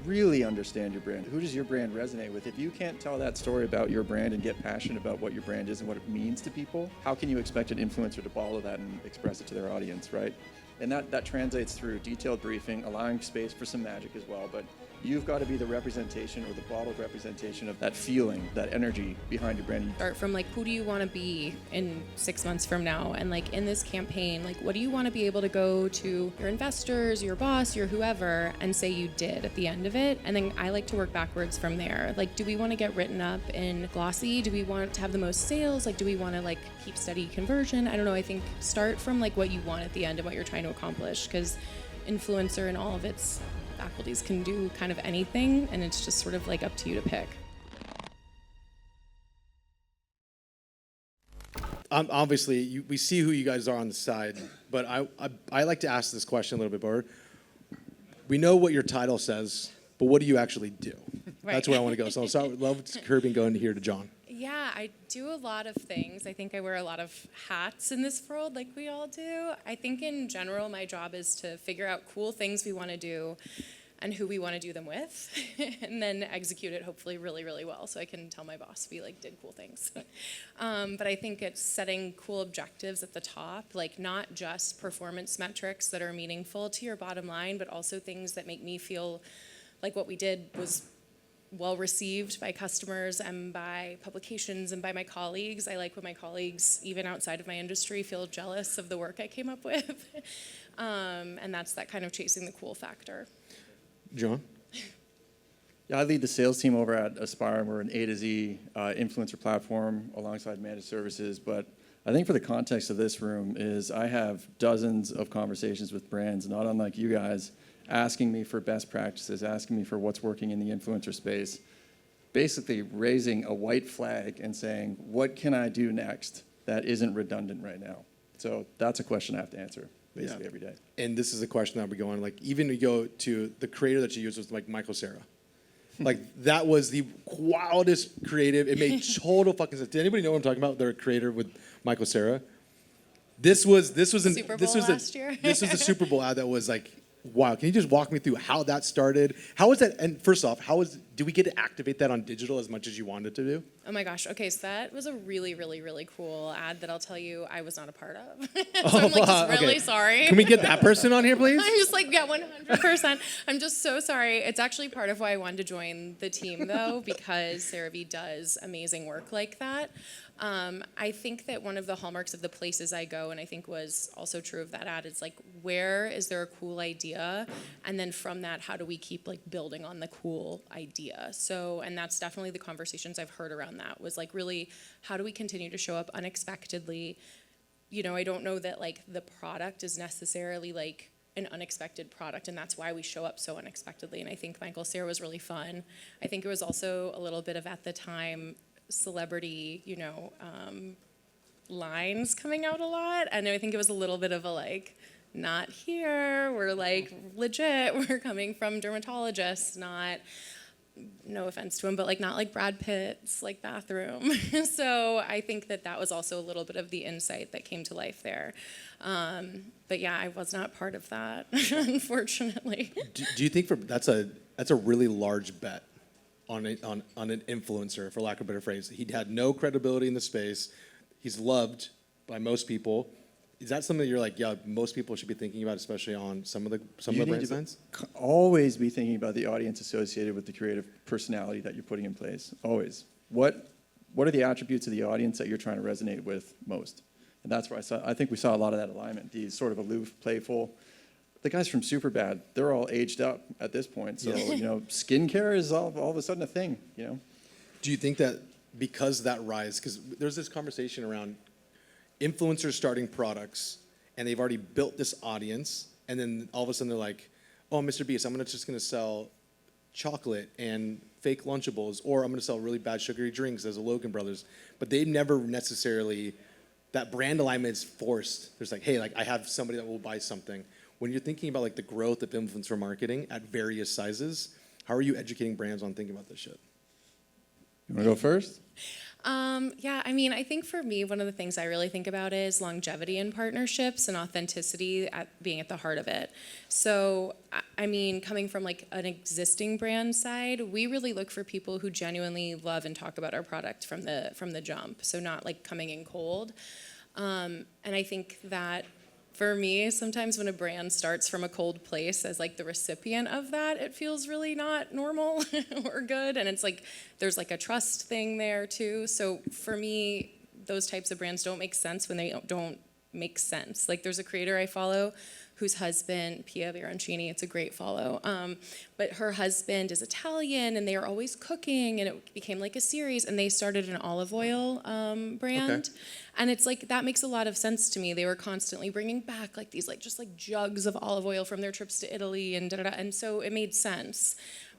really understand your brand. Who does your brand resonate with? If you can't tell that story about your brand and get passionate about what your brand is and what it means to people, how can you expect an influencer to follow that and express it to their audience, right? And that translates through detailed briefing, allowing space for some magic as well, but you've got to be the representation or the bottled representation of that feeling, that energy behind your brand. Start from like, who do you want to be in 6 months from now? And like in this campaign, like what do you want to be able to go to your investors, your boss, your whoever, and say you did at the end of it? And then I like to work backwards from there. Like, do we want to get written up in glossy? Do we want to have the most sales? Like, do we want to like keep steady conversion? I don't know. I think start from like what you want at the end and what you're trying to accomplish, because influencer and all of its faculties can do kind of anything, and it's just sort of like up to you to pick. Obviously, we see who you guys are on the side, but I like to ask this question a little bit more. We know what your title says, but what do you actually do? Right. That's where I want to go. So I'll start with love, Kirby, and go into here to Jon. Yeah, I do a lot of things. I think I wear a lot of hats in this world, like we all do. I think in general, my job is to figure out cool things we want to do and who we want to do them with, and then execute it hopefully really, really well so I can tell my boss we like did cool things. But I think it's setting cool objectives at the top, like not just performance metrics that are meaningful to your bottom line, but also things that make me feel like what we did was well received by customers and by publications and by my colleagues. I like when my colleagues, even outside of my industry, feel jealous of the work I came up with. And that's that kind of chasing the cool factor. Jon? Yeah, I lead the sales team over at Aspire, and we're an A to Z influencer platform alongside managed services. But I think for the context of this room is I have dozens of conversations with brands, not unlike you guys, asking me for best practices, asking me for what's working in the influencer space, basically raising a white flag and saying, what can I do next that isn't redundant right now? So that's a question I have to answer basically every day. And this is a question that we go on, like even we go to the creator that you used was like Michael Cera. Like that was the wildest creative. It made total fucking sense. Did anybody know what I'm talking about? Their creator with Michael Cera. This was the Super Bowl ad that was like, wow. Can you just walk me through how that started? How was that? And first off, do we get to activate that on digital as much as you wanted to do? Oh my gosh. Okay, so that was a really, really, really cool ad that I'll tell you I was not a part of. So I'm like just really sorry. Can we get that person on here, please? I'm just like, yeah, 100%. I'm just so sorry. It's actually part of why I wanted to join the team though, because CeraVe does amazing work like that. I think that one of the hallmarks of the places I go, and I think was also true of that ad, is like, where is there a cool idea? And then from that, how do we keep like building on the cool idea? So, and that's definitely the conversations I've heard around that was like, really, how do we continue to show up unexpectedly? You know, I don't know that like the product is necessarily like an unexpected product, and that's why we show up so unexpectedly. And I think Michael Cera was really fun. I think it was also a little bit of, at the time, celebrity, you know, lines coming out a lot. And I think it was a little bit of a like, not here, we're like legit, we're coming from dermatologists, not, no offense to him, but like not like Brad Pitt's like bathroom. So I think that that was also a little bit of the insight that came to life there. But yeah, I was not part of that, unfortunately. Do you think that's a really large bet on an influencer, for lack of a better phrase? He had no credibility in the space. He's loved by most people. Is that something that you're like, yeah, most people should be thinking about, especially on some of the brand events? Always be thinking about the audience associated with the creative personality that you're putting in place. Always. What are the attributes of the audience that you're trying to resonate with most? And that's where I think we saw a lot of that alignment. These sort of aloof, playful. The guys from Superbad, they're all aged up at this point. So, you know, skincare is all of a sudden a thing, you know? Do you think that because that rise, because there's this conversation around influencers starting products and they've already built this audience, and then all of a sudden they're like, oh, Mr. Beast, I'm just going to sell chocolate and fake Lunchables, or I'm going to sell really bad sugary drinks as a Logan Brothers. But they never necessarily, that brand alignment is forced. There's like, hey, like I have somebody that will buy something. When you're thinking about like the growth of influencer marketing at various sizes, how are you educating brands on thinking about this shit? You want to go first? Yeah, I mean, I think for me, one of the things I really think about is longevity in partnerships and authenticity being at the heart of it. So, I mean, coming from like an existing brand side, we really look for people who genuinely love and talk about our product from the jump. So not like coming in cold. And I think that for me, sometimes when a brand starts from a cold place as like the recipient of that, it feels really not normal or good. And it's like, there's like a trust thing there too. So for me, those types of brands don't make sense when they don't make sense. Like there's a creator I follow whose husband, Pia Veroncini, it's a great follow, but her husband is Italian and they are always cooking and it became like a series and they started an olive oil brand. Okay. And it's like, that makes a lot of sense to me. They were constantly bringing back like these like just like jugs of olive oil from their trips to Italy and da da da, and so it made sense.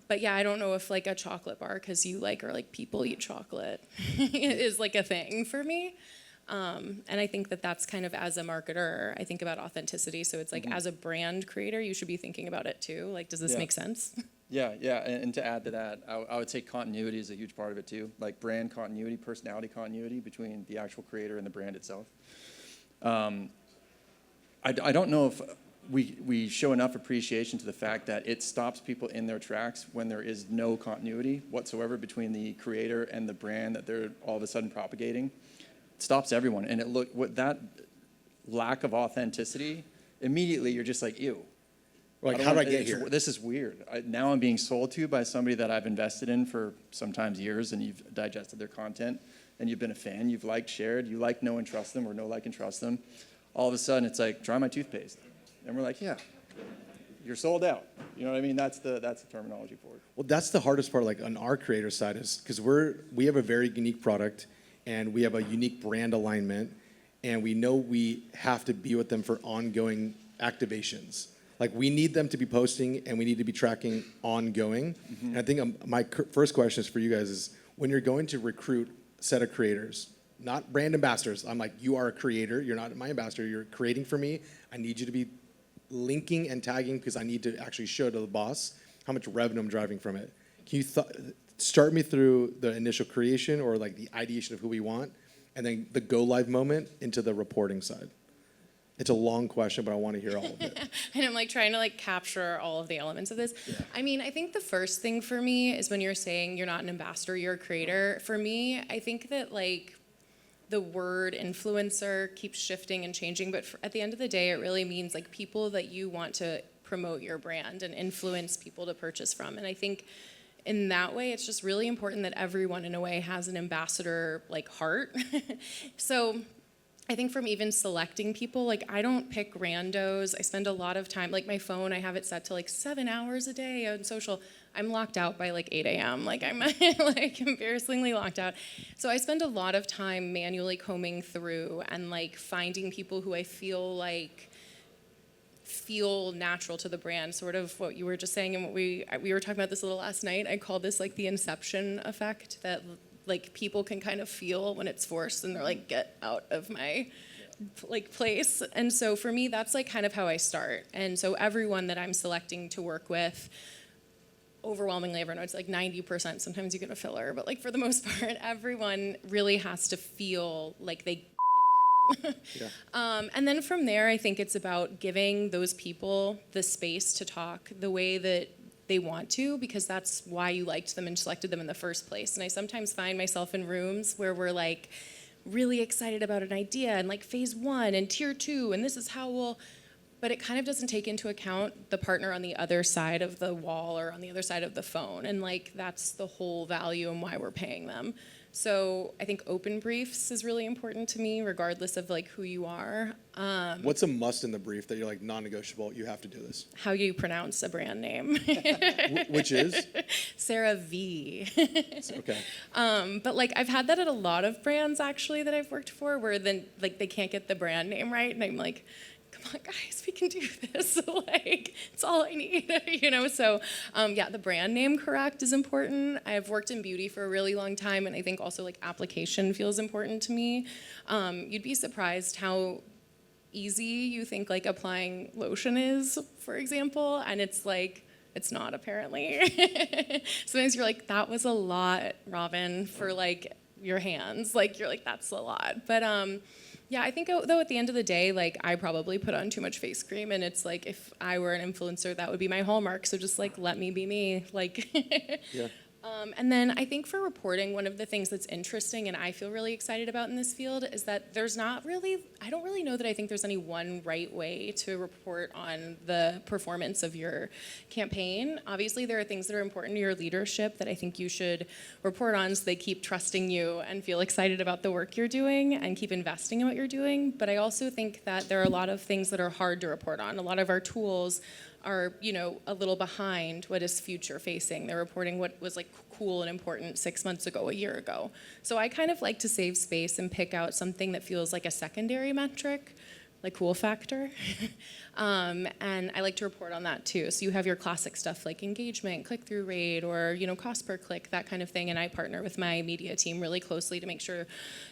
But yeah, I don't know if like a chocolate bar, because you like, or like people eat chocolate, is like a thing for me. And I think that that's kind of, as a marketer, I think about authenticity. So it's like, as a brand creator, you should be thinking about it too. Like, does this make sense? Yeah, and to add to that, I would say continuity is a huge part of it too. Like brand continuity, personality continuity between the actual creator and the brand itself. I don't know if we show enough appreciation to the fact that it stops people in their tracks when there is no continuity whatsoever between the creator and the brand that they're all of a sudden propagating. It stops everyone, and that lack of authenticity, immediately you're just like, ew. Like, how did I get here? This is weird. Now I'm being sold to by somebody that I've invested in for sometimes years, and you've digested their content, and you've been a fan, you've liked, shared, you like, know, and trust them, or know, like, and trust them. All of a sudden, it's like, try my toothpaste. And we're like, yeah, you're sold out. You know what I mean? That's the terminology for it. Well, that's the hardest part, like on our creator side, is because we have a very unique product, and we have a unique brand alignment, and we know we have to be with them for ongoing activations. Like, we need them to be posting, and we need to be tracking ongoing. Mm-hmm. And I think my first question is for you guys is, when you're going to recruit a set of creators, not brand ambassadors, I'm like, you are a creator, you're not my ambassador, you're creating for me, I need you to be linking and tagging because I need to actually show to the boss how much revenue I'm driving from it. Can you start me through the initial creation or like the ideation of who we want, and then the go live moment into the reporting side? It's a long question, but I want to hear all of it. And I'm like trying to like capture all of the elements of this. Yeah. I mean, I think the first thing for me is when you're saying you're not an ambassador, you're a creator. For me, I think that like the word influencer keeps shifting and changing, but at the end of the day, it really means like people that you want to promote your brand and influence people to purchase from. And I think in that way, it's just really important that everyone in a way has an ambassador like heart. So I think from even selecting people, like I don't pick randos. I spend a lot of time, like my phone, I have it set to like 7 hours a day on social. I'm locked out by like 8 a.m. Like I'm like embarrassingly locked out. So I spend a lot of time manually combing through and like finding people who I feel natural to the brand, sort of what you were just saying and what we were talking about this a little last night. I call this like the inception effect, that like people can kind of feel when it's forced and they're like, get out of my like place. And so for me, that's like kind of how I start. And so everyone that I'm selecting to work with, overwhelmingly everyone, it's like 90%, sometimes you get a filler, but like for the most part, everyone really has to feel like they yeah. And then from there, I think it's about giving those people the space to talk the way that they want to, because that's why you liked them and selected them in the first place. And I sometimes find myself in rooms where we're like really excited about an idea and like phase 1 and tier 2 and this is how we'll, but it kind of doesn't take into account the partner on the other side of the wall or on the other side of the phone. And like that's the whole value and why we're paying them. So I think open briefs is really important to me, regardless of like who you are. What's a must in the brief that you're like non-negotiable? You have to do this. How you pronounce a brand name, which is CeraVe. Okay. But like I've had that at a lot of brands actually that I've worked for, where then like they can't get the brand name right, and I'm like, come on guys, we can do this. Like, it's all I need, you know? So yeah, the brand name correct is important. I've worked in beauty for a really long time, and I think also like application feels important to me. You'd be surprised how easy you think like applying lotion is, for example, and it's like, it's not apparently. Sometimes you're like, that was a lot, Robin, for like your hands. Like, you're like, that's a lot. But yeah, I think though at the end of the day, like, I probably put on too much face cream, and it's like, if I were an influencer, that would be my hallmark. So just like, let me be me. Like, Yeah. and then I think for reporting, one of the things that's interesting and I feel really excited about in this field is that there's not really, I don't really know that I think there's any one right way to report on the performance of your campaign. Obviously, there are things that are important to your leadership that I think you should report on so they keep trusting you and feel excited about the work you're doing and keep investing in what you're doing. But I also think that there are a lot of things that are hard to report on. A lot of our tools are, you know, a little behind what is future facing. They're reporting what was like cool and important 6 months ago, a year ago. So I kind of like to save space and pick out something that feels like a secondary metric, like cool factor. And I like to report on that too. So you have your classic stuff like engagement, click-through rate, or, you know, cost per click, that kind of thing. And I partner with my media team really closely to make sure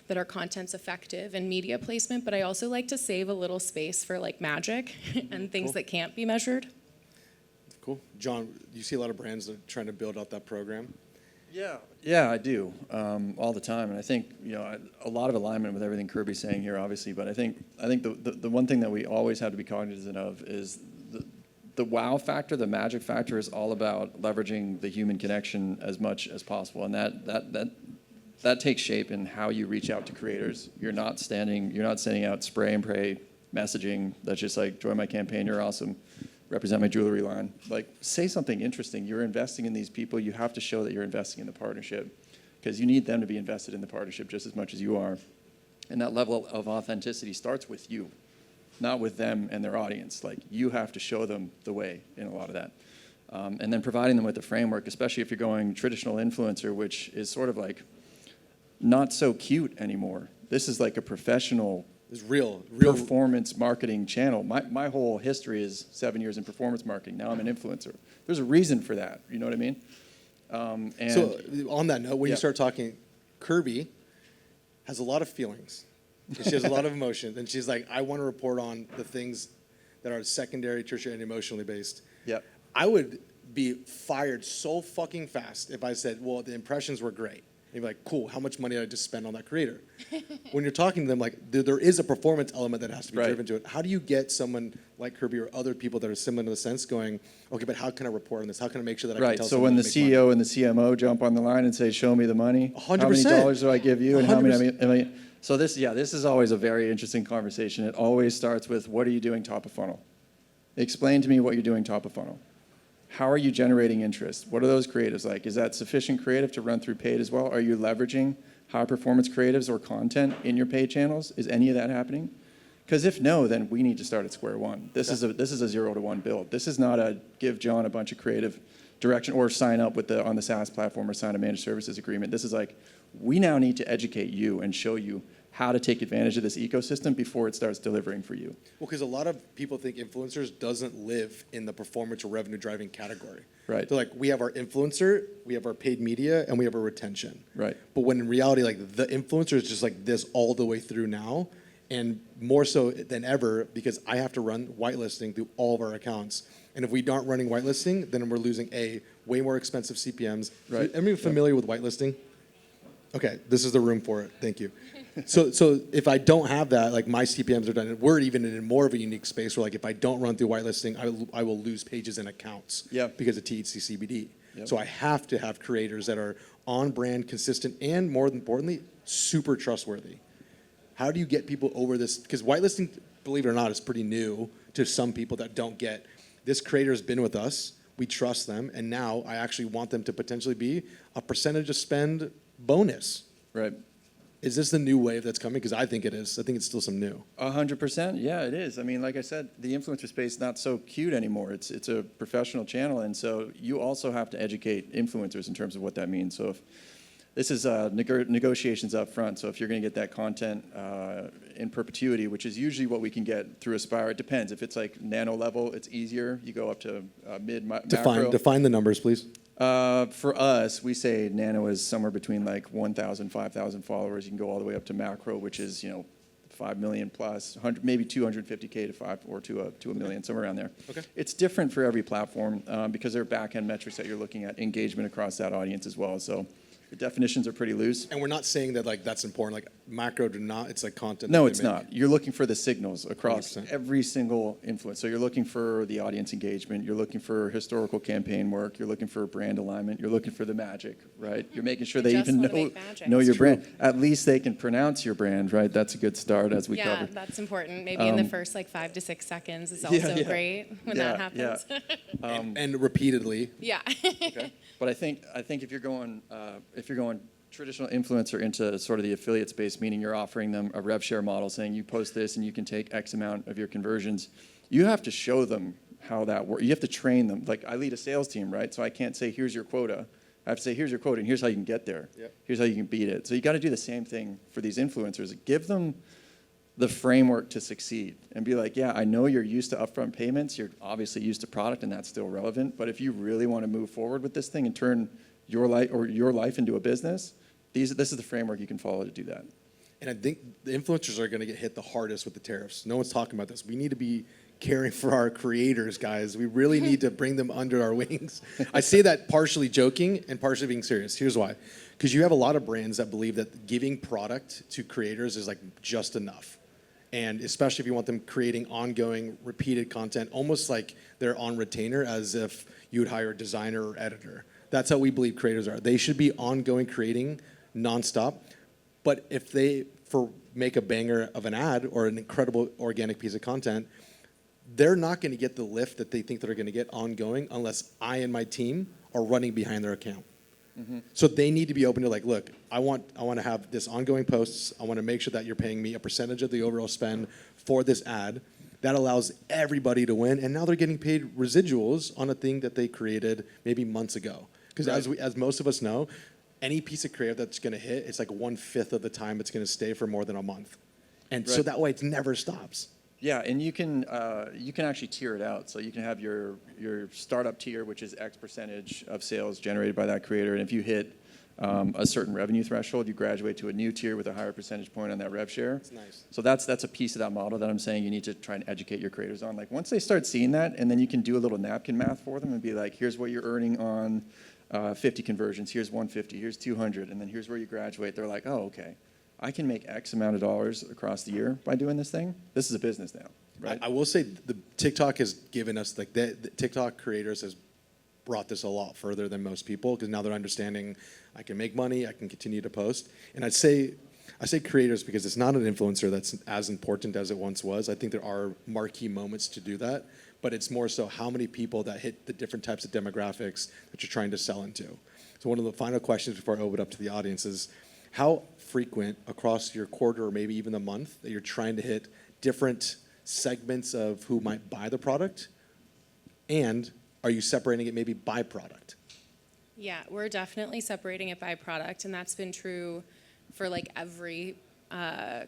that our content's effective in media placement. But I also like to save a little space for like magic and things that can't be measured. Cool. John, you see a lot of brands that are trying to build out that program? Yeah, I do, all the time. And I think, you know, a lot of alignment with everything Kirby's saying here, obviously. But I think the one thing that we always have to be cognizant of is the wow factor, the magic factor is all about leveraging the human connection as much as possible. And that takes shape in how you reach out to creators. You're not sending out spray and pray messaging that's just like, join my campaign, you're awesome, represent my jewelry line. Like, say something interesting. You're investing in these people. You have to show that you're investing in the partnership, because you need them to be invested in the partnership just as much as you are. And that level of authenticity starts with you, not with them and their audience. Like, you have to show them the way in a lot of that. And then providing them with the framework, especially if you're going traditional influencer, which is sort of like not so cute anymore. This is like a professional It's real. performance marketing channel. My whole history is 7 years in performance marketing. Now I'm an influencer. There's a reason for that. You know what I mean? And So on that note, when you Yeah. start talking, Kirby has a lot of feelings. She has a lot of emotion. And she's like, I want to report on the things that are secondary, tertiary, and emotionally based. Yep. I would be fired so fucking fast if I said, well, the impressions were great. And you'd be like, cool, how much money did I just spend on that creator? When you're talking to them, like, there is a performance element that has to be Right. driven to it. How do you get someone like Kirby or other people that are similar in the sense going, okay, but how can I report on this? How can I make sure that I can Right. tell So someone when the to make money? CEO and the CMO jump on the line and say, "Show me the money. 100%. How many dollars do I give you?" And how many? 100%. So this is always a very interesting conversation. It always starts with, "What are you doing top of funnel? Explain to me what you're doing top of funnel. How are you generating interest? What are those creatives like? Is that sufficient creative to run through paid as well? Are you leveraging high performance creatives or content in your paid channels? Is any of that happening? Because if no, then we need to start at square one. This is a 0 to 1 build. This is not a give John a bunch of creative direction or sign up on the SaaS platform or sign a managed services agreement. This is like, we now need to educate you and show you how to take advantage of this ecosystem before it starts delivering for you. Well, because a lot of people think influencers doesn't live in the performance or revenue driving category. Right. They're like, we have our influencer, we have our paid media, and we have our retention. Right. But when in reality, like, the influencer is just like this all the way through now, and more so than ever, because I have to run whitelisting through all of our accounts. And if we aren't running whitelisting, then we're losing way more expensive CPMs. Right. Everybody familiar with whitelisting? Okay, this is the room for it. Thank you. So if I don't have that, like, my CPMs are done. We're even in more of a unique space where, like, if I don't run through whitelisting, I will lose pages and accounts because of THC CBD. Yep. So I have to have creators that are on brand, consistent, and more importantly, super trustworthy. How do you get people over this? Because whitelisting, believe it or not, is pretty new to some people that don't get, this creator has been with us, we trust them, and now I actually want them to potentially be a percentage of spend bonus. Right. Is this the new wave that's coming? Because I think it is. I think it's still some new. 100%. Yeah, it is. I mean, like I said, the influencer space is not so cute anymore. It's a professional channel, and so you also have to educate influencers in terms of what that means. So if this is negotiations up front. So if you're going to get that content in perpetuity, which is usually what we can get through Aspire, it depends. If it's like nano level, it's easier. You go up to macro. Define the numbers, please. For us, we say nano is somewhere between like 1,000, 5,000 followers. You can go all the way up to macro, which is, 5 million plus, 100, maybe 250K to 5 or to a million, somewhere around there. Okay. It's different for every platform because there are back-end metrics that you're looking at, engagement across that audience as well. So The definitions are pretty loose. And we're not saying that like that's important. Like macro do not. It's like content. No, that it's they make. not. You're looking for the signals across 100%. every single influence. So you're looking for the audience engagement. You're looking for historical campaign work. You're looking for brand alignment. You're looking for the magic, right? You're making sure I they just even wanna make magic. know It's your true. brand. At least they can pronounce your brand, right? That's a good start, as we Yeah, covered. that's important. Maybe in the first like 5 to 6 seconds is also yeah. great when Yeah, that happens. yeah. And repeatedly. Yeah. Okay. But I think if you're going traditional influencer into sort of the affiliate space, meaning you're offering them a rev share model, saying you post this and you can take X amount of your conversions, you have to show them how that works. You have to train them. Like I lead a sales team, right? So I can't say here's your quota. I have to say here's your quota and here's how you can get there. Yep. Here's how you can beat it. So you got to do the same thing for these influencers. Give them the framework to succeed and be like, yeah, I know you're used to upfront payments. You're obviously used to product and that's still relevant. But if you really want to move forward with this thing and turn your life into a business, this is the framework you can follow to do that. And I think the influencers are going to get hit the hardest with the tariffs. No one's talking about this. We need to be caring for our creators, guys. We really need to bring them under our wings. I say that partially joking and partially being serious. Here's why. Because you have a lot of brands that believe that giving product to creators is like just enough. And especially if you want them creating ongoing, repeated content, almost like they're on retainer as if you would hire a designer or editor. That's how we believe creators are. They should be ongoing creating nonstop. But if they make a banger of an ad or an incredible organic piece of content, they're not going to get the lift that they think they're going to get ongoing unless I and my team are running behind their account. Mm-hmm. So they need to be open to like, look, I want to have this ongoing posts. I want to make sure that you're paying me a percentage of the overall spend for this ad. That allows everybody to win, and now they're getting paid residuals on a thing that they created maybe months ago. Because as most of us know, any piece of creative that's going to hit, it's like 1/5 of the time it's going to stay for more than a month, and so that way it never stops. Yeah, and you can actually tier it out. So you can have your startup tier, which is X percentage of sales generated by that creator, and if you hit a certain revenue threshold, you graduate to a new tier with a higher percentage point on that rev share. That's nice. So that's a piece of that model that I'm saying you need to try and educate your creators on. Like once they start seeing that, and then you can do a little napkin math for them and be like, here's what you're earning on 50 conversions, here's 150, here's 200, and then here's where you graduate. They're like, oh, okay, I can make X amount of dollars across the year by doing this thing. This is a business now, right? I will say the TikTok has given us like the TikTok creators has brought this a lot further than most people because now they're understanding I can make money, I can continue to post. And I say creators because it's not an influencer that's as important as it once was. I think there are marquee moments to do that, but it's more so how many people that hit the different types of demographics that you're trying to sell into. So one of the final questions before I open it up to the audience is how frequent across your quarter or maybe even the month that you're trying to hit different segments of who might buy the product, and are you separating it maybe by product? Yeah, we're definitely separating it by product, and that's been true for like every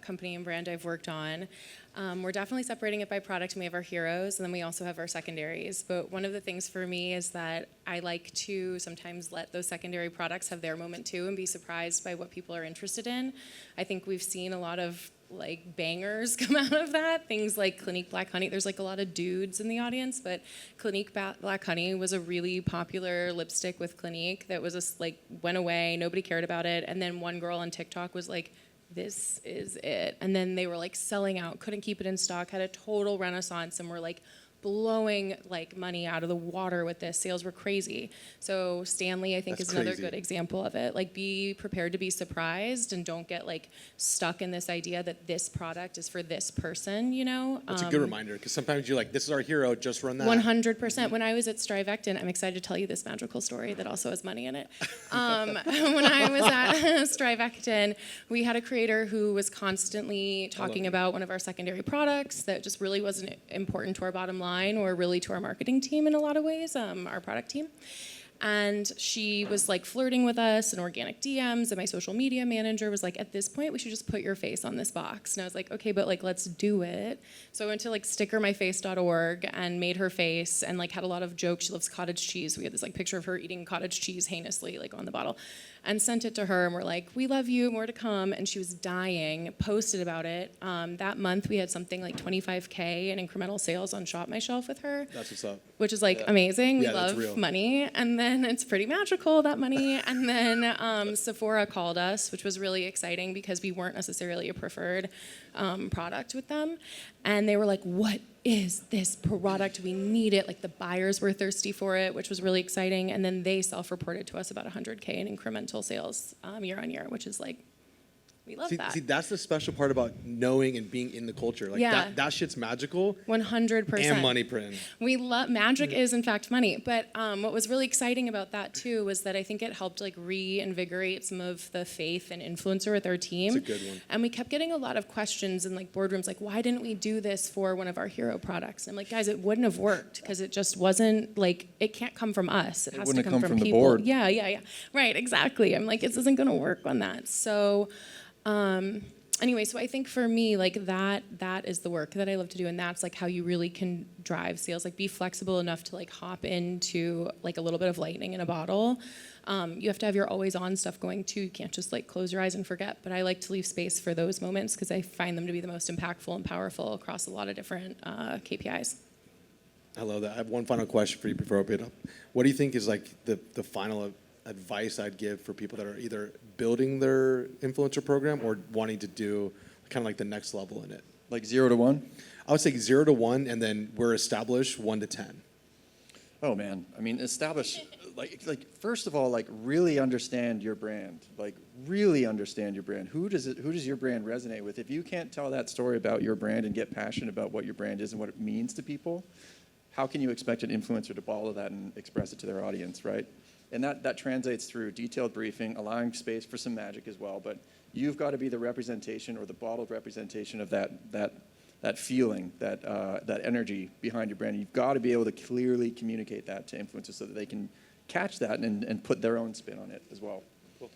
company and brand I've worked on. We're definitely separating it by product, and we have our heroes, and then we also have our secondaries. But one of the things for me is that I like to sometimes let those secondary products have their moment too and be surprised by what people are interested in. I think we've seen a lot of like bangers come out of that. Things like Clinique Black Honey. There's like a lot of dudes in the audience, but Clinique Black Honey was a really popular lipstick with Clinique that was just like went away. Nobody cared about it. And then one girl on TikTok was like, this is it. And then they were like selling out, couldn't keep it in stock, had a total renaissance, and were like blowing like money out of the water with this. Sales were crazy. So Stanley, I think, That's is another crazy. good example of it. Like be prepared to be surprised and don't get like stuck in this idea that this product is for this person, you know? That's a good reminder because sometimes you're like, this is our hero, just run that. 100%. When I was at Strivectin, I'm excited to tell you this magical story that also has money in it. When I was at Strivectin, we had a creator who was constantly talking about one of our secondary products that just really wasn't important to our bottom line or really to our marketing team in a lot of ways, our product team. And she was like flirting with us in organic DMs, and my social media manager was like, at this point, we should just put your face on this box. And I was like, okay, but like, let's do it. So I went to like stickermyface.org and made her face and like had a lot of jokes. She loves cottage cheese. We had this like picture of her eating cottage cheese heinously like on the bottle and sent it to her. And we're like, we love you, more to come. And she was dying, posted about it. That month we had something like 25K in incremental sales on Shop My Shelf with her. That's what's up. Which is like amazing. Yeah, We that's love real. money. And then it's pretty magical, that money. And then Sephora called us, which was really exciting because we weren't necessarily a preferred product with them. And they were like, what is this product? We need it. Like the buyers were thirsty for it, which was really exciting. And then they self-reported to us about 100K in incremental sales year on year, which is like, we love that. See, that's the special part about knowing and being in the culture. Like Yeah. that shit's magical. 100%. And money print. We love magic is in fact money, but what was really exciting about that too was that I think it helped like reinvigorate some of the faith and influencer with our team. It's a good one. And we kept getting a lot of questions in like boardrooms, like why didn't we do this for one of our hero products? And I'm like, guys, it wouldn't have worked because it just wasn't like it can't come from us. It has to wouldn't have come come from from the people. board. Yeah. Right, exactly. I'm like, this isn't gonna work on that. So. Anyway, so I think for me, like that is the work that I love to do, and that's like how you really can drive sales. Like be flexible enough to like hop into like a little bit of lightning in a bottle. You have to have your always on stuff going too. You can't just like close your eyes and forget. But I like to leave space for those moments because I find them to be the most impactful and powerful across a lot of different KPIs. I love that. I have one final question for you before I open it up. What do you think is like the final advice I'd give for people that are either building their influencer program or wanting to do kind of like the next level in it? Like 0 to 1? I would say 0 to 1, and then we're established 1 to 10. Oh man, I mean, establish like first of all, like really understand your brand. Like really understand your brand. Who does your brand resonate with? If you can't tell that story about your brand and get passionate about what your brand is and what it means to people, how can you expect an influencer to follow that and express it to their audience, right? And that translates through detailed briefing, allowing space for some magic as well. But you've got to be the representation or the bottled representation of that feeling, that energy behind your brand. You've got to be able to clearly communicate that to influencers so that they can catch that and put their own spin on it as well. Cool.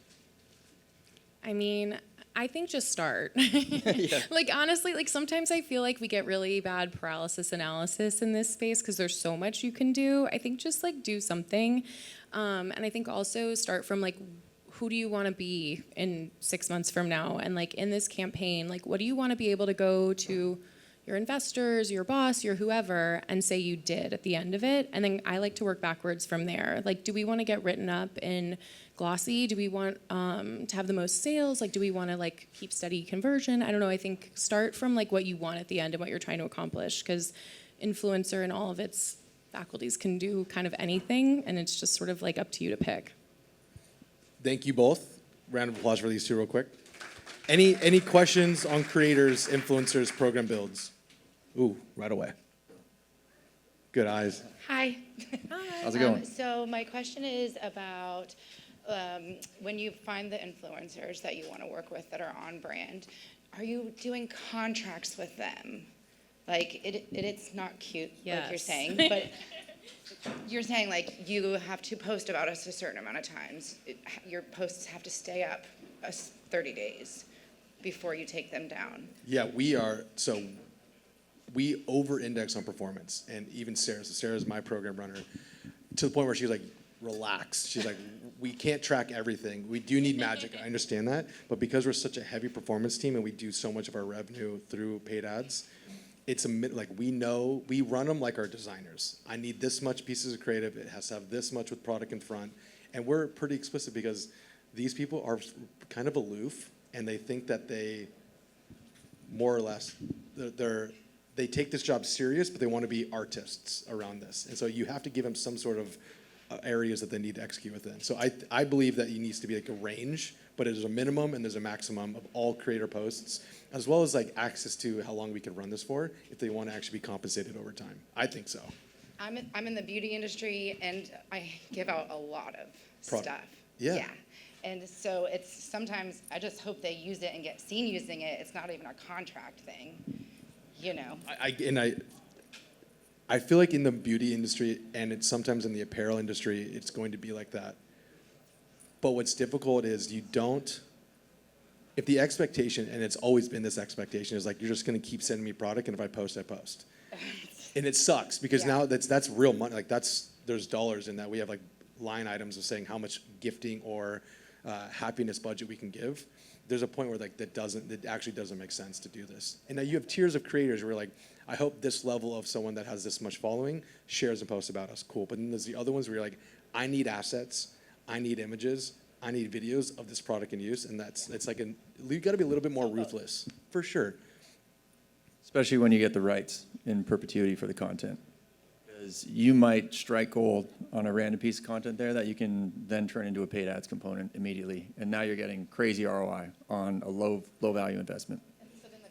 I mean, I think just start. Yeah. Like honestly, like sometimes I feel like we get really bad paralysis analysis in this space because there's so much you can do. I think just like do something. And I think also start from like, who do you want to be in 6 months from now? And like in this campaign, like what do you want to be able to go to your investors, your boss, your whoever, and say you did at the end of it? And then I like to work backwards from there. Like, do we want to get written up in Glossy? Do we want to have the most sales? Like, do we want to like keep steady conversion? I don't know. I think start from like what you want at the end and what you're trying to accomplish, because influencer and all of its faculties can do kind of anything, and it's just sort of like up to you to pick. Thank you both. Round of applause for these two real quick. Any questions on creators, influencers, program builds? Ooh, right away. Good eyes. Hi. How's it going? So my question is about when you find the influencers that you want to work with that are on brand, are you doing contracts with them? Like, it's not cute, like you're Yes. saying, but you're saying, like, you have to post about us a certain amount of times. Your posts have to stay up 30 days before you take them down. Yeah, we over-index on performance, and even Sarah. So Sarah's my program runner, to the point where she's like, relax. She's like, we can't track everything. We do need magic. I understand that, but because we're such a heavy performance team and we do so much of our revenue through paid ads, it's like we know, we run them like our designers. I need this much pieces of creative. It has to have this much with product in front, and we're pretty explicit because these people are kind of aloof, and they think that they, more or less, they take this job serious, but they want to be artists around this. And so you have to give them some sort of areas that they need to execute within. So I believe that it needs to be like a range, but there's a minimum and there's a maximum of all creator posts, as well as like access to how long we can run this for if they want to actually be compensated over time. I think so. I'm in the beauty industry, and I give out a lot of stuff. Yeah. And so it's sometimes I just hope they use it and get seen using it. It's not even a contract thing, you know. I feel like in the beauty industry, and it's sometimes in the apparel industry, it's going to be like that. But what's difficult is if the expectation, and it's always been this expectation, is like, you're just going to keep sending me product, and if I post, I post. And it sucks, because now that's real money. Like there's dollars in that. We have like line items of saying how much gifting or happiness budget we can give. There's a point where like that actually doesn't make sense to do this. And now you have tiers of creators where like, I hope this level of someone that has this much following shares and posts about us. Cool. But then there's the other ones where you're like, I need assets, I need images, I need videos of this product in use, and it's like you got to be a little bit more ruthless, for sure. Especially when you get the rights in perpetuity for the content. Because you might strike gold on a random piece of content there that you can then turn into a paid ads component immediately. And now you're getting crazy ROI on a low value investment. So then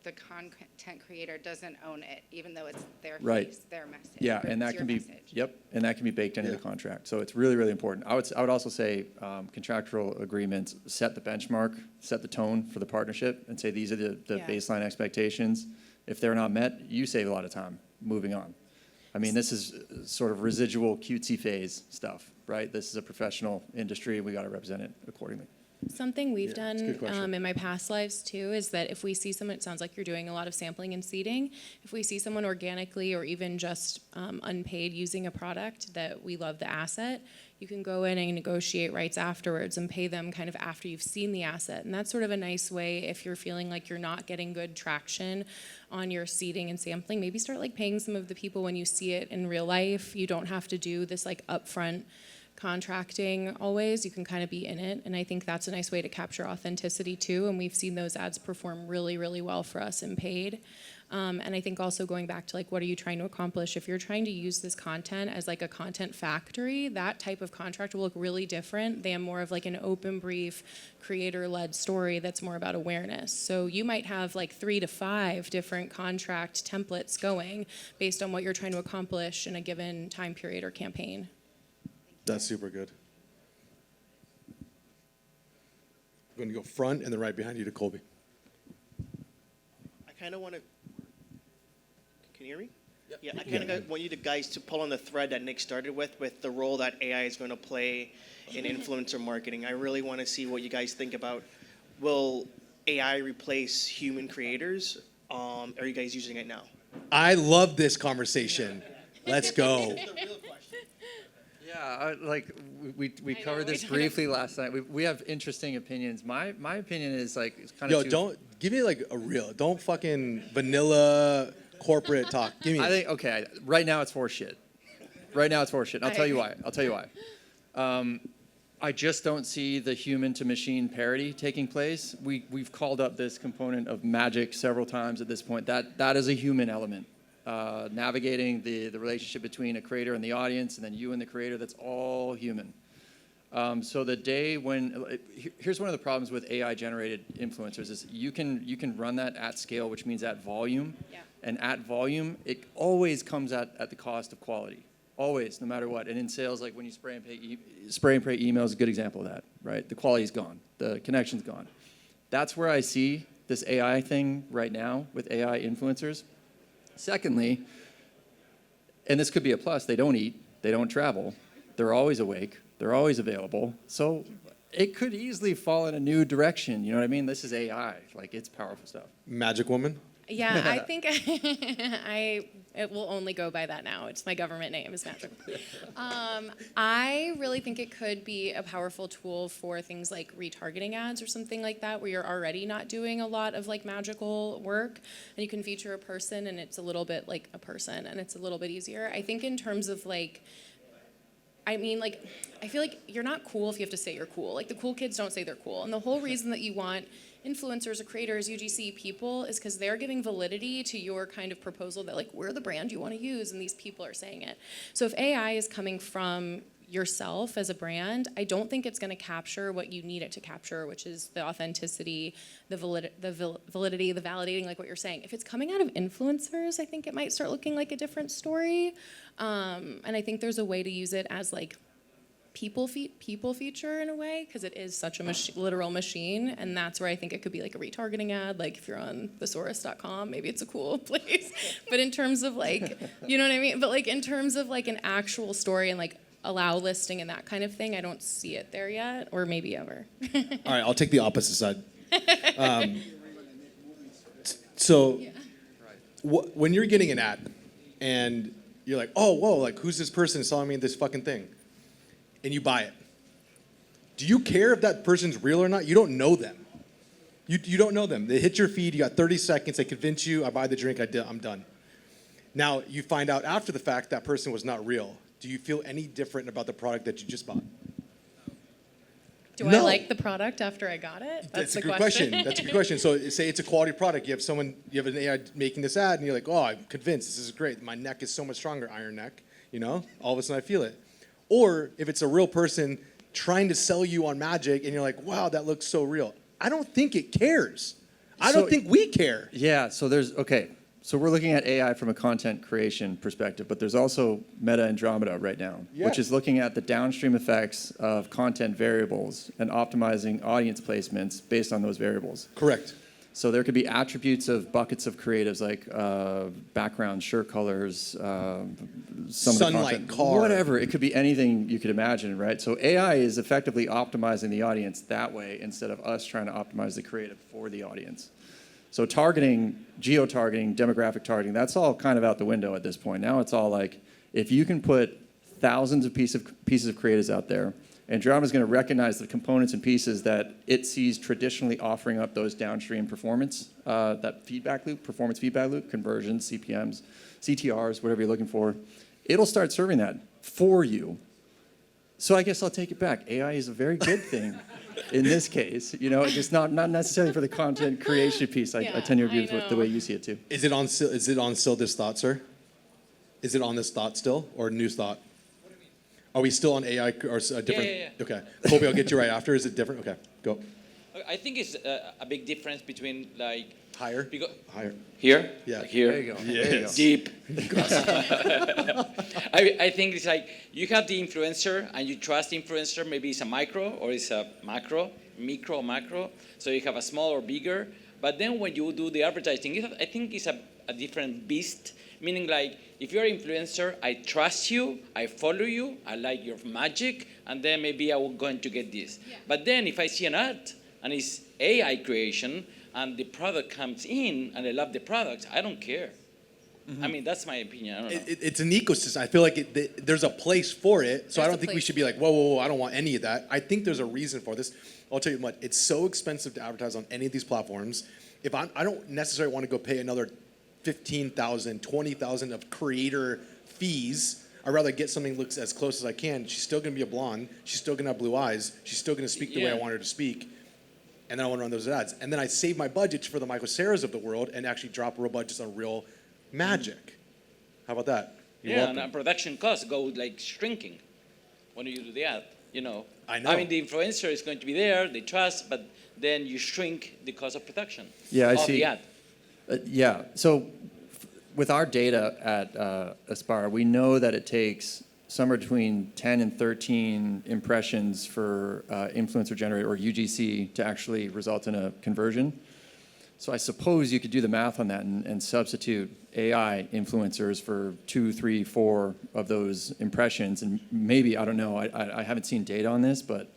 the content creator doesn't own it, even though it's their Right. face, their message. Yeah, or and that it's can your be, message. yep, and that can be baked into the contract. So it's really, really important. I would also say contractual agreements set the benchmark, set the tone for the partnership, and say these are the Yeah. baseline expectations. If they're not met, you save a lot of time moving on. I mean, this is sort of residual cutesy phase stuff, right? This is a professional industry. We got to represent it accordingly. Something we've it's a good done question. in my past lives too is that if we see someone, it sounds like you're doing a lot of sampling and seeding. If we see someone organically or even just unpaid using a product that we love the asset, you can go in and negotiate rights afterwards and pay them kind of after you've seen the asset. And that's sort of a nice way if you're feeling like you're not getting good traction on your seeding and sampling. Maybe start like paying some of the people when you see it in real life. You don't have to do this like upfront contracting always. You can kind of be in it, and I think that's a nice way to capture authenticity too, and we've seen those ads perform really, really well for us in paid. And I think also going back to like, what are you trying to accomplish? If you're trying to use this content as like a content factory, that type of contract will look really different than more of like an open brief, creator-led story that's more about awareness. So you might have like 3 to 5 different contract templates going based on what you're trying to accomplish in a given time period or campaign. That's super good. I'm going to go front and then right behind you to Colby. I kind of want to. Can you hear me? Yep. Yeah, I kind of want you guys to pull on the thread that Nick started with the role that AI is going to play in influencer marketing. I really want to see what you guys think about. Will AI replace human creators? Are you guys using it now? I love this conversation. Let's go. Yeah, we I covered know, this we briefly last night. We have interesting opinions. My opinion is like it's kind Yo, of don't give me like a real. Don't fucking vanilla corporate talk. Give me. I think okay. Right now it's horse shit. Right now it's horse shit. I'll tell you why. I just don't see the human to machine parity taking place. We've called up this component of magic several times at this point. That is a human element. Navigating the relationship between a creator and the audience, and then you and the creator, that's all human. So the day when, here's one of the problems with AI-generated influencers is you can run that at scale, which means at volume. Yeah. And at volume, it always comes at the cost of quality. Always, no matter what. And in sales, like when you spray and pray email is a good example of that, right? The quality's gone. The connection's gone. That's where I see this AI thing right now with AI influencers. Secondly, and this could be a plus, they don't eat, they don't travel, they're always awake, they're always available. So it could easily fall in a new direction. You know what I mean? This is AI. Like, it's powerful stuff. Magic woman. Yeah, I think it will only go by that now. It's my government name is Magic. I really think it could be a powerful tool for things like retargeting ads or something like that, where you're already not doing a lot of like magical work, and you can feature a person, and it's a little bit like a person, and it's a little bit easier. I think in terms of like, I mean, like, I feel like you're not cool if you have to say you're cool. Like, the cool kids don't say they're cool. And the whole reason that you want influencers or creators, UGC people, is because they're giving validity to your kind of proposal that, like, we're the brand you want to use, and these people are saying it. So if AI is coming from yourself as a brand, I don't think it's going to capture what you need it to capture, which is the authenticity, the validity, the validating, like what you're saying. If it's coming out of influencers, I think it might start looking like a different story. And I think there's a way to use it as like people feature in a way, because it is such a literal machine, and that's where I think it could be like a retargeting ad. Like if you're on thesaurus.com, maybe it's a cool place. But in terms of like, you know what I mean? But like in terms of like an actual story and like allow listing and that kind of thing, I don't see it there yet, or maybe ever. All right, I'll take the opposite side. So when you're getting an ad and you're like, oh, whoa, like who's this person selling me this fucking thing? And you buy it. Do you care if that person's real or not? You don't know them. You don't know them. They hit your feed, you got 30 seconds, they convince you, I buy the drink, I'm done. Now, you find out after the fact that person was not real. Do you feel any different about the product that you just bought? Do I No. like the product after I got it? That's a the good question. That's a good question. So say it's a quality product. You have an AI making this ad, and you're like, oh, I'm convinced this is great. My neck is so much stronger, iron neck. All of a sudden I feel it. Or if it's a real person trying to sell you on magic, and you're like, wow, that looks so real. I don't think it cares. I don't think we care. Yeah, so so we're looking at AI from a content creation perspective, but there's also Meta Andromeda right now, which is looking at the downstream effects of content variables and optimizing audience placements based on those variables. Correct. So there could be attributes of buckets of creatives like background, shirt colors, some Sunlight, of the content, car. whatever. It could be anything you could imagine, right? So AI is effectively optimizing the audience that way instead of us trying to optimize the creative for the audience. So targeting, geo-targeting, demographic targeting, that's all kind of out the window at this point. Now it's all like, if you can put thousands of pieces of creatives out there, Andromeda is going to recognize the components and pieces that it sees traditionally offering up those downstream performance, that feedback loop, performance feedback loop, conversions, CPMs, CTRs, whatever you're looking for. It'll start serving that for you. So I guess I'll take it back. AI is a very good thing in this case. Just not necessarily for the content creation piece. I tend to agree with the way you see it too. Is it on still this thought, sir? Is it on this thought still, or new thought? Are we still on AI or a different? Yeah. Okay. Colby, I'll get you right after. Is it different? Okay, go. I think it's a big difference between like Higher? Higher. here, Yeah. like here, There you go. Yes. There you go. deep. I think it's like you have the influencer and you trust the influencer. Maybe it's a micro or it's a macro, micro, macro. So you have a small or bigger. But then when you do the advertising, I think it's a different beast. Meaning like if you're an influencer, I trust you, I follow you, I like your magic, and then maybe I will going to get this. Yeah. But then if I see an ad and it's AI creation and the product comes in and I love the product, I don't care. Mm-hmm. I mean, that's my opinion. I don't know. It's an ecosystem. I feel like there's a place for it. So I don't think we should be like, whoa, I don't want any of that. I think there's a reason for this. I'll tell you what, it's so expensive to advertise on any of these platforms. If I don't necessarily want to go pay another $15,000, $20,000 of creator fees. I'd rather get something that looks as close as I can. She's still going to be a blonde. She's still going to have blue eyes. She's still going to speak the way I want her to speak. And then I want to run those ads. And then I save my budgets for the Michael Ceras of the world and actually drop real budgets on real magic. How about that? And production costs go like shrinking when you do the ad. I know. I mean, the influencer is going to be there, they trust, but then you shrink the cost of production. Yeah, I of see. The ad. So with our data at Aspire, we know that it takes somewhere between 10 and 13 impressions for influencer generated or UGC to actually result in a conversion. So I suppose you could do the math on that and substitute AI influencers for 2, 3, 4 of those impressions. And maybe, I don't know, I haven't seen data on this, but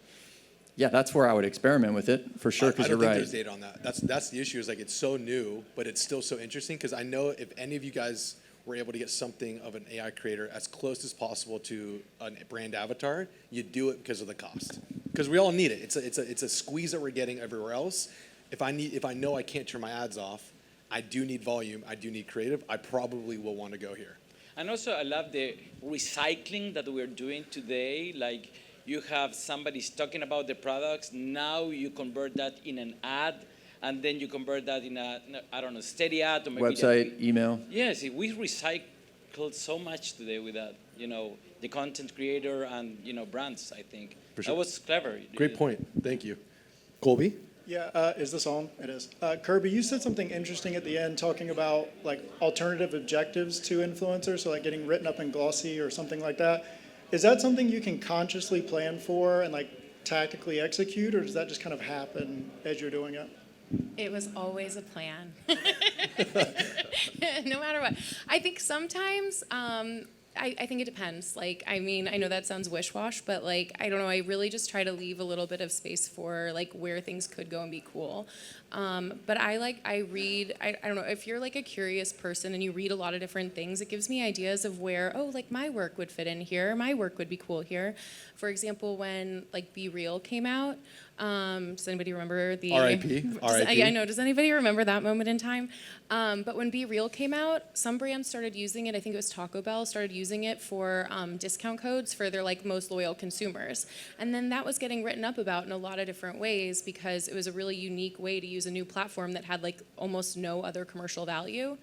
yeah, that's where I would experiment with it for sure, because you're right. I don't think there's data on that. That's the issue, is like it's so new, but it's still so interesting, because I know if any of you guys were able to get something of an AI creator as close as possible to a brand avatar, you do it because of the cost. Because we all need it. It's a squeeze that we're getting everywhere else. If I know I can't turn my ads off, I do need volume, I do need creative, I probably will want to go here. And also I love the recycling that we're doing today. Like you have somebody talking about the products, now you convert that in an ad, and then you convert that in a, I don't know, steady ad. Or maybe Website, email. Yes, we recycled so much today with that. The content creator and, brands, I think. For sure. That was clever. Great point, thank you. Colby? Yeah, is this on? It is. Kirby, you said something interesting at the end, talking about like alternative objectives to influencers, so like getting written up in glossy or something like that. Is that something you can consciously plan for and like tactically execute, or does that just kind of happen as you're doing it? It was always a plan. No matter what. I think sometimes, I think it depends. Like, I mean, I know that sounds wish-wash, but like, I don't know, I really just try to leave a little bit of space for like where things could go and be cool. But I read, I don't know, if you're like a curious person and you read a lot of different things, it gives me ideas of where, like my work would fit in here, my work would be cool here. For example, when like Be Real came out, Does anybody remember the R.I.P. R.I.P. I know. Does anybody remember that moment in time? But when Be Real came out, some brands started using it. I think it was Taco Bell started using it for discount codes for their like most loyal consumers. And then that was getting written up about in a lot of different ways because it was a really unique way to use a new platform that had like almost no other commercial value.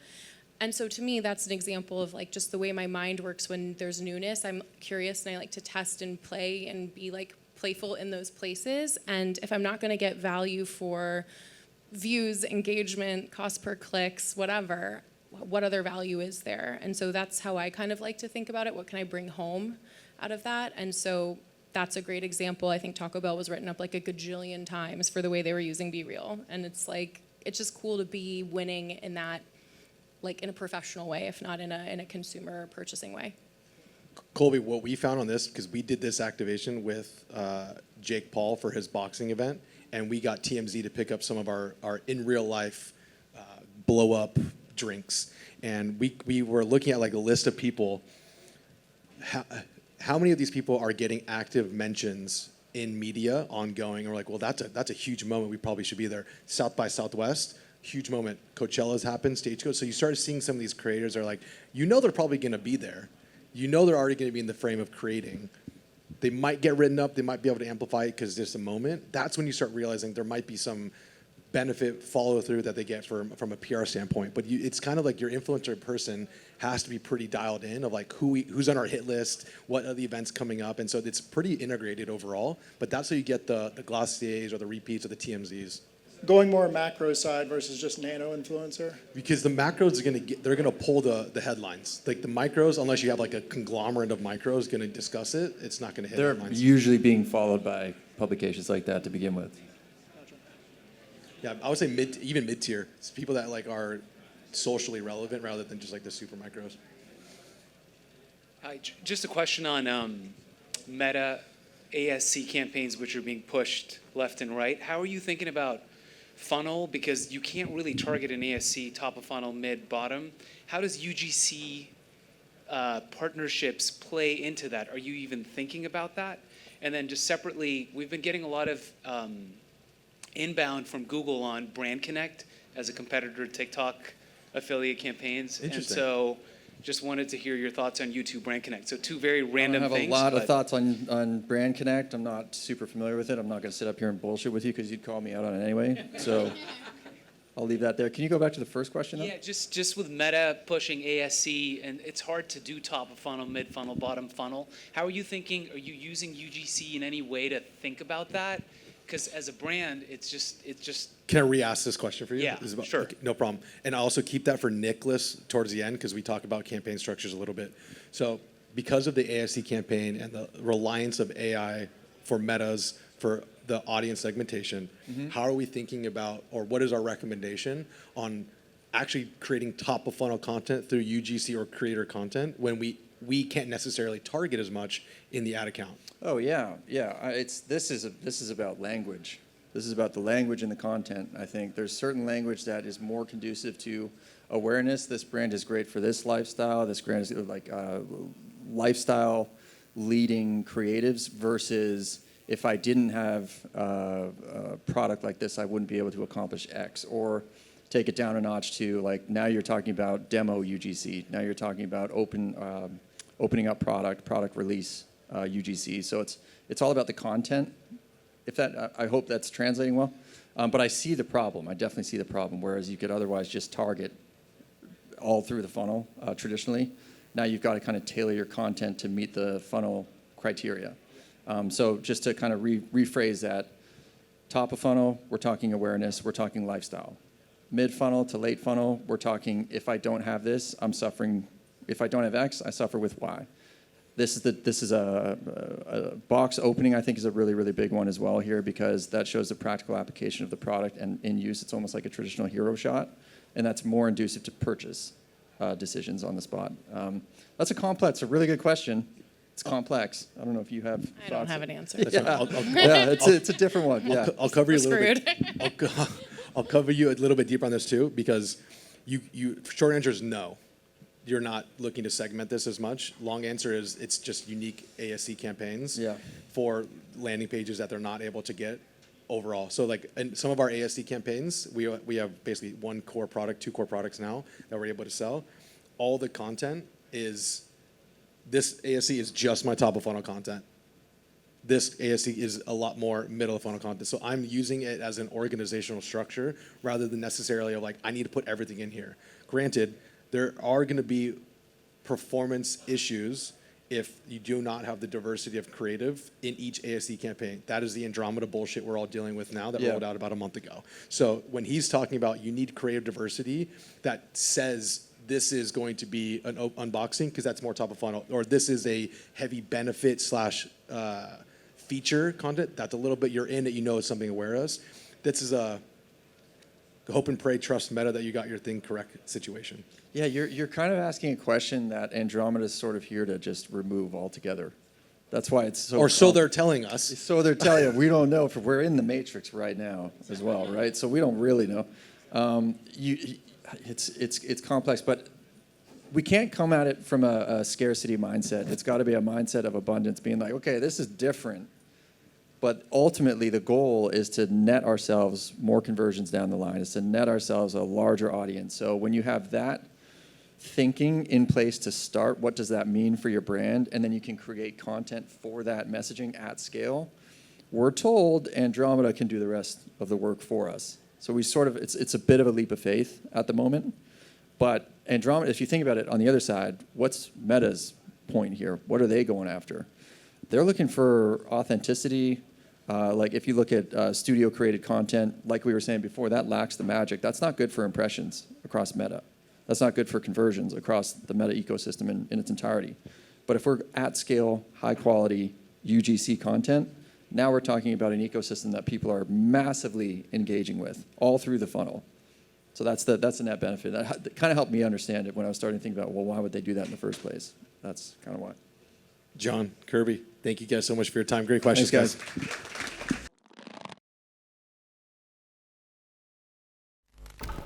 And so to me, that's an example of like just the way my mind works when there's newness. I'm curious and I like to test and play and be like playful in those places. And if I'm not going to get value for views, engagement, cost per clicks, whatever, what other value is there? And so that's how I kind of like to think about it. What can I bring home out of that? And so that's a great example. I think Taco Bell was written up like a gajillion times for the way they were using Be Real. And it's like, it's just cool to be winning in that, like in a professional way, if not in a consumer purchasing way. Colby, what we found on this, because we did this activation with Jake Paul for his boxing event, and we got TMZ to pick up some of our in real life blow up drinks. And we were looking at like a list of people. How many of these people are getting active mentions in media ongoing? And we're like, well, that's a huge moment. We probably should be there. South by Southwest, huge moment. Coachella's happened, Stagecoach. So you started seeing some of these creators are like, they're probably going to be there. They're already going to be in the frame of creating. They might get written up. They might be able to amplify it because there's a moment. That's when you start realizing there might be some benefit follow through that they get from a PR standpoint. But it's kind of like your influencer person has to be pretty dialed in of like who's on our hit list, what are the events coming up. And so it's pretty integrated overall. But that's how you get the Glossiers or the repeats or the TMZs. Going more macro side versus just nano influencer? Because the macros they're gonna pull the headlines. Like the micros, unless you have like a conglomerate of micros gonna discuss it, it's not gonna hit They're headlines. usually being followed by publications like that to begin with. Yeah, I would say even mid tier. It's people that like are socially relevant rather than just like the super micros. Hi, just a question on Meta ASC campaigns, which are being pushed left and right. How are you thinking about funnel? Because you can't really target an ASC top of funnel, mid, bottom. How does UGC partnerships play into that? Are you even thinking about that? And then just separately, we've been getting a lot of inbound from Google on Brand Connect as a competitor to TikTok affiliate campaigns. Interesting. And so just wanted to hear your thoughts on YouTube Brand Connect. So two very random I have things. a lot of but- thoughts on Brand Connect. I'm not super familiar with it. I'm not going to sit up here and bullshit with you because you'd call me out on it anyway. So I'll leave that there. Can you go back to the first question, though? Yeah, just with Meta pushing ASC, and it's hard to do top of funnel, mid funnel, bottom funnel. How are you thinking? Are you using UGC in any way to think about that? Because as a brand, it's just. Can I re-ask this question for you? Yeah, sure. Okay, no problem. And I'll also keep that for Nicholas towards the end because we talk about campaign structures a little bit. So because of the ASC campaign and the reliance of AI for metas, for the audience segmentation, how are we thinking about, or what is our recommendation on actually creating top of funnel content through UGC or creator content when we can't necessarily target as much in the ad account? Oh yeah. This is about language. This is about the language and the content. I think there's certain language that is more conducive to awareness. This brand is great for this lifestyle. This brand is like lifestyle leading creatives versus if I didn't have a product like this, I wouldn't be able to accomplish X. Or take it down a notch to like now you're talking about demo UGC. Now you're talking about opening up product release UGC. So it's all about the content. I hope that's translating well. But I see the problem. I definitely see the problem. Whereas you could otherwise just target all through the funnel traditionally. Now you've got to kind of tailor your content to meet the funnel criteria. So just to kind of rephrase that, top of funnel, we're talking awareness, we're talking lifestyle. Mid funnel to late funnel, we're talking if I don't have this, I'm suffering. If I don't have X, I suffer with Y. This is a box opening, I think, is a really, really big one as well here because that shows the practical application of the product and in use, it's almost like a traditional hero shot, and that's more inducive to purchase decisions on the spot. That's a really good question. It's complex. I don't know if you have I don't thoughts. have an answer. Yeah, it's a different one. Yeah. I'll cover you a little Screwed. bit. I'll cover you a little bit deeper on this too because you short answer is no. You're not looking to segment this as much. Long answer is it's just unique ASC campaigns Yeah. for landing pages that they're not able to get overall. So like in some of our ASC campaigns, we have basically one core product, two core products now that we're able to sell. All the content is, this ASC is just my top of funnel content. This ASC is a lot more middle of funnel content. So I'm using it as an organizational structure rather than necessarily of like, I need to put everything in here. Granted, there are going to be performance issues if you do not have the diversity of creative in each ASC campaign. That is the Andromeda bullshit we're all dealing with now that rolled out about a month ago. So when he's talking about you need creative diversity, that says this is going to be an unboxing because that's more top of funnel, or this is a heavy benefit slash feature content. That's a little bit you're in it, you know it's something aware of. This is a hope and pray, trust Meta that you got your thing correct situation. Yeah, you're kind of asking a question that Andromeda is sort of here to just remove altogether. That's why it's so. Or so they're telling us. So they're telling you. We don't know if we're in the matrix right now as well, right? So we don't really know. It's complex, but we can't come at it from a scarcity mindset. It's got to be a mindset of abundance, being like, okay, this is different. But ultimately, the goal is to net ourselves more conversions down the line, is to net ourselves a larger audience. So when you have that thinking in place to start, what does that mean for your brand? And then you can create content for that messaging at scale. We're told Andromeda can do the rest of the work for us. So we sort of, it's a bit of a leap of faith at the moment. But Andromeda, if you think about it on the other side, what's Meta's point here? What are they going after? They're looking for authenticity. Like if you look at studio created content, like we were saying before, that lacks the magic. That's not good for impressions across Meta. That's not good for conversions across the Meta ecosystem in its entirety. But if we're at scale, high quality UGC content, now we're talking about an ecosystem that people are massively engaging with all through the funnel. So that's the net benefit. That kind of helped me understand it when I was starting to think about, well, why would they do that in the first place? That's kind of why. Jon, Kirby, thank you guys so much for your time. Great questions, Thanks, guys.